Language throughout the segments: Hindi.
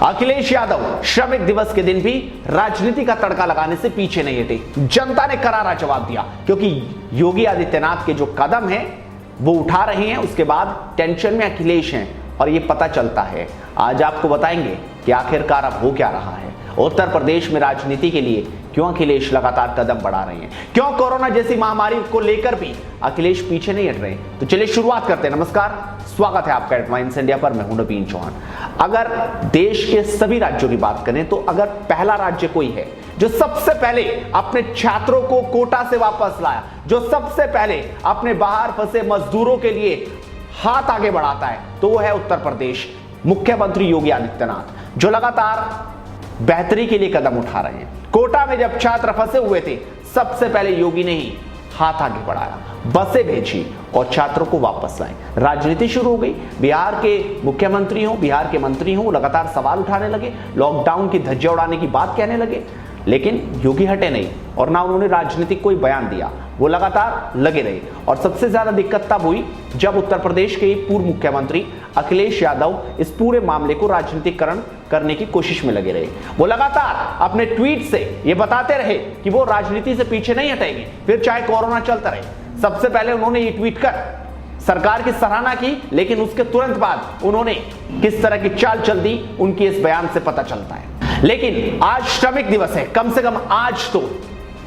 अखिलेश यादव श्रमिक दिवस के दिन भी राजनीति का तड़का लगाने से पीछे नहीं हटे। जनता ने करारा जवाब दिया, क्योंकि योगी आदित्यनाथ के जो कदम हैं वो उठा रहे हैं, उसके बाद टेंशन में अखिलेश हैं और ये पता चलता है। आज आपको बताएंगे कि आखिरकार अब हो क्या रहा है। उत्तर प्रदेश में राजनीति के लिए क्यों अखिलेश लगातार कदम बढ़ा रहे हैं, क्यों कोरोना जैसी महामारी को लेकर भी अखिलेश पीछे नहीं हट रहे। तो चलिए शुरुआत करते हैं। नमस्कार, स्वागत है आपका एडवांस इंडिया पर। मैं हूं नवीन चौहान। अगर देश के सभी राज्यों की बात करें तो अगर पहला राज्य कोई है जो सबसे पहले अपने छात्रों को कोटा से वापस लाया, जो सबसे पहले अपने बाहर फंसे मजदूरों के लिए हाथ आगे बढ़ाता है, तो वो है उत्तर प्रदेश। मुख्यमंत्री योगी आदित्यनाथ जो लगातार बेहतरी के लिए कदम उठा रहे हैं। कोटा में जब छात्र फंसे हुए थे, सबसे पहले योगी ने ही हाथ आगे बढ़ाया, बसें भेजी और छात्रों को वापस लाए। राजनीति शुरू हो गई। बिहार के मुख्यमंत्री हो, बिहार के मंत्री हो, लगातार सवाल उठाने लगे, लॉकडाउन की धज्जियां उड़ाने की बात कहने लगे, लेकिन योगी हटे नहीं और ना उन्होंने राजनीतिक कोई बयान दिया। वो लगातार लगे रहे और सबसे ज्यादा दिक्कत तब हुई जब उत्तर प्रदेश के पूर्व मुख्यमंत्री अखिलेश यादव इस पूरे मामले को राजनीतिकरण करने की कोशिश में लगे रहे। वो लगातार अपने ट्वीट से ये बताते रहे कि वो राजनीति से पीछे नहीं हटेंगे, फिर चाहे कोरोना चलता रहे। सबसे पहले उन्होंने ये ट्वीट कर सरकार की सराहना की, लेकिन उसके तुरंत बाद उन्होंने किस तरह की चाल चल दी, उनके इस बयान से पता चलता है। लेकिन आज श्रमिक दिवस है, कम से कम आज तो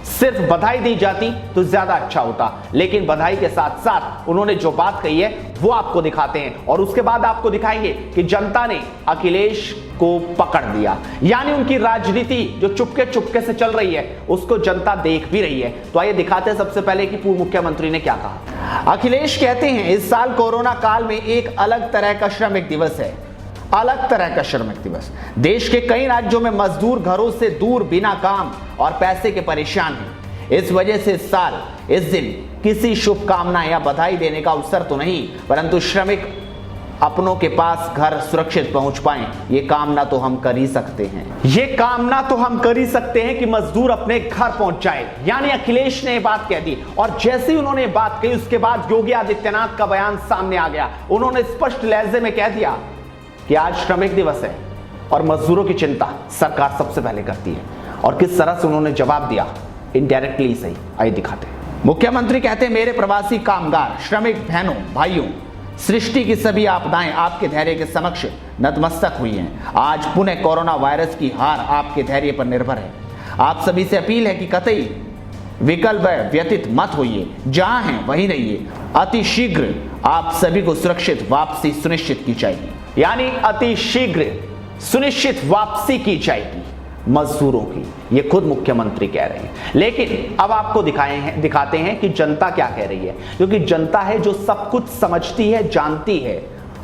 सिर्फ बधाई दी जाती तो ज्यादा अच्छा होता, लेकिन बधाई के साथ साथ उन्होंने जो बात कही है वो आपको दिखाते हैं और उसके बाद आपको दिखाएंगे कि जनता ने अखिलेश को पकड़ लिया। यानी उनकी राजनीति जो चुपके चुपके से चल रही है उसको जनता देख भी रही है। तो आइए दिखाते हैं सबसे पहले कि पूर्व मुख्यमंत्री ने क्या कहा। अखिलेश कहते हैं इस साल कोरोना काल में एक अलग तरह का श्रमिक दिवस है, अलग तरह का श्रमिक दिवस। देश के कई राज्यों में मजदूर घरों से दूर, बिना काम और पैसे के परेशान हैं। इस वजह से इस साल इस दिन किसी शुभकामना या बधाई देने का अवसर तो नहीं, परंतु श्रमिक अपनों के पास घर सुरक्षित पहुंच पाएं, ये कामना तो हम कर ही सकते हैं। ये कामना तो हम कर ही सकते हैं कि मजदूर अपने घर पहुंच जाए। यानी अखिलेश ने बात कह दी और जैसे ही उन्होंने बात कही उसके बाद योगी आदित्यनाथ का बयान सामने आ गया। उन्होंने स्पष्ट लहजे में कह दिया कि आज श्रमिक दिवस है और मजदूरों की चिंता सरकार सबसे पहले करती है। और किस तरह से उन्होंने जवाब दिया, इनडायरेक्टली सही, आइए दिखाते हैं। मुख्यमंत्री कहते हैं मेरे प्रवासी कामगार, श्रमिक बहनों, भाइयों, सृष्टि की सभी आपदाएं आपके धैर्य के समक्ष नतमस्तक हुई हैं। आज पुनः कोरोना वायरस की हार आपके धैर्य पर निर्भर है। आप सभी से अपील है कि कतई विकल्प व्यतीत मत होइए, जहां हैं वहीं रहिए। अति शीघ्र आप सभी को सुरक्षित वापसी सुनिश्चित की जाएगी। यानी अति शीघ्र सुनिश्चित वापसी की जाएगी मजदूरों की, ये खुद मुख्यमंत्री कह रहे हैं। लेकिन अब आपको दिखाते हैं कि जनता क्या कह रही है, क्योंकि जनता है जो सब कुछ समझती है, जानती है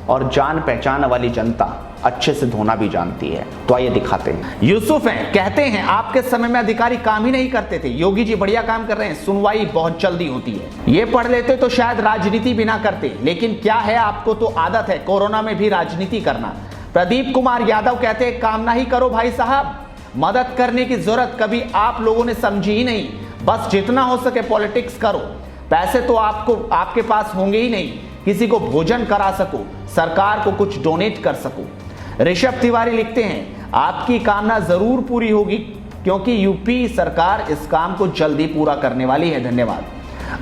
और जान पहचान वाली जनता अच्छे से धोना भी जानती है। तो आइए दिखाते हैं। यूसुफ हैं, कहते हैं आपके समय में अधिकारी काम ही नहीं करते थे, योगी जी बढ़िया काम कर रहे हैं, सुनवाई बहुत जल्दी होती है। ये पढ़ लेते तो शायद राजनीति भी ना करते, लेकिन क्या है आपको तो आदत है कोरोना में भी राजनीति करना। प्रदीप कुमार यादव कहते हैं काम ना ही करो भाई साहब, मदद करने की जरूरत कभी आप लोगों ने समझी ही नहीं, बस जितना हो सके पॉलिटिक्स करो। पैसे तो आपके पास होंगे ही नहीं, किसी को भोजन करा सको, सरकार को कुछ डोनेट कर सको। ऋषभ तिवारी लिखते हैं आपकी कामना जरूर पूरी होगी, क्योंकि यूपी सरकार इस काम को जल्दी पूरा करने वाली है, धन्यवाद।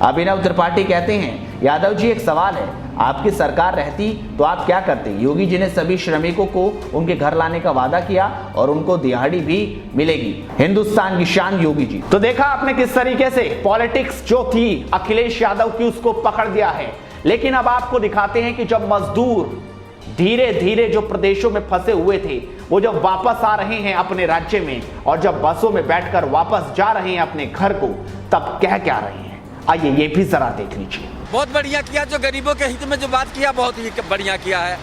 अभिनव त्रिपाठी कहते हैं यादव जी एक सवाल है, आपकी सरकार रहती तो आप क्या करते। योगी जी ने सभी श्रमिकों को उनके घर लाने का वादा किया और उनको दिहाड़ी भी मिलेगी, हिंदुस्तान की शान योगी जी। तो देखा आपने किस तरीके से पॉलिटिक्स जो थी अखिलेश यादव की उसको पकड़ दिया है। लेकिन अब आपको दिखाते हैं कि जब मजदूर धीरे धीरे जो प्रदेशों में फंसे हुए थे वो जब वापस आ रहे हैं अपने राज्य में और जब बसों में बैठकर वापस जा रहे हैं अपने घर को, तब कह क्या रहे हैं, आइए ये भी जरा देख लीजिए। बहुत बढ़िया किया, जो गरीबों के हित में जो बात किया बहुत ही बढ़िया किया है।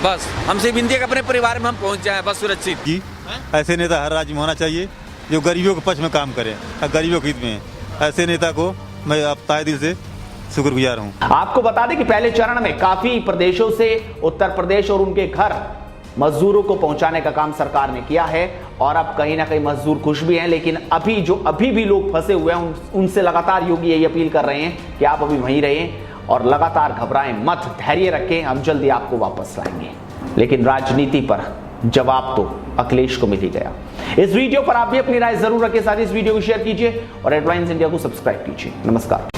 बस हमसे विनती है कि अपने परिवार में हम पहुंच जाएं, बस सुरक्षित की। ऐसे नेता हर राज्य में होना चाहिए जो गरीबों के पक्ष में काम करें, गरीबों के हित में। ऐसे नेता को मैं अब तहे दिल से शुक्रगुजार हूँ। आपको बता दें कि पहले चरण में काफी प्रदेशों से उत्तर प्रदेश और उनके घर मजदूरों को पहुंचाने का काम सरकार ने किया है और अब कहीं ना कहीं मजदूर खुश भी हैं। लेकिन अभी भी लोग फंसे हुए हैं, उनसे लगातार योगी यही अपील कर रहे हैं कि आप अभी वहीं रहें और लगातार घबराएं मत, धैर्य रखें, हम जल्दी आपको वापस लाएंगे। लेकिन राजनीति पर जवाब तो अखिलेश को मिल ही गया। इस वीडियो पर आप भी अपनी राय जरूर रखें, साथ ही इस वीडियो को शेयर कीजिए और हेडलाइंस इंडिया को सब्सक्राइब कीजिए। नमस्कार।